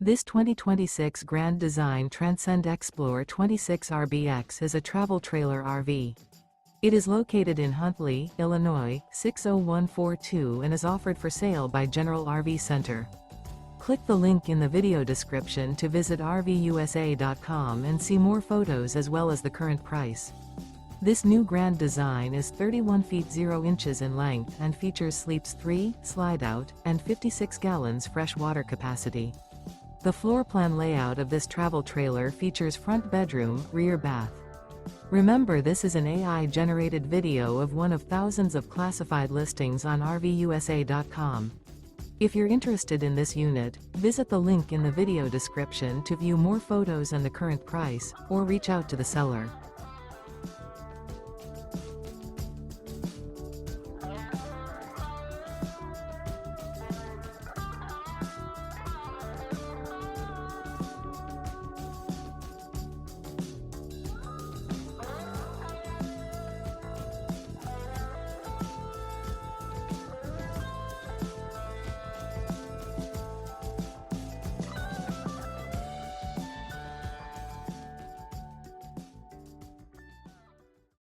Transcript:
This 2026 Grand Design Transcend Xplor 26RBX is a travel trailer RV. It is located in Huntley, Illinois, 60142 and is offered for sale by General RV Center. Click the link in the video description to visit RVUSA.com and see more photos as well as the current price. This new Grand Design is 31 feet 0 inches in length and features sleeps 3, Slideout, and 56 gallons fresh water capacity. The floor plan layout of this travel trailer features front bedroom, rear bath. Remember, this is an AI-generated video of one of thousands of classified listings on RVUSA.com. If you're interested in this unit, visit the link in the video description to view more photos and the current price, or reach out to the seller.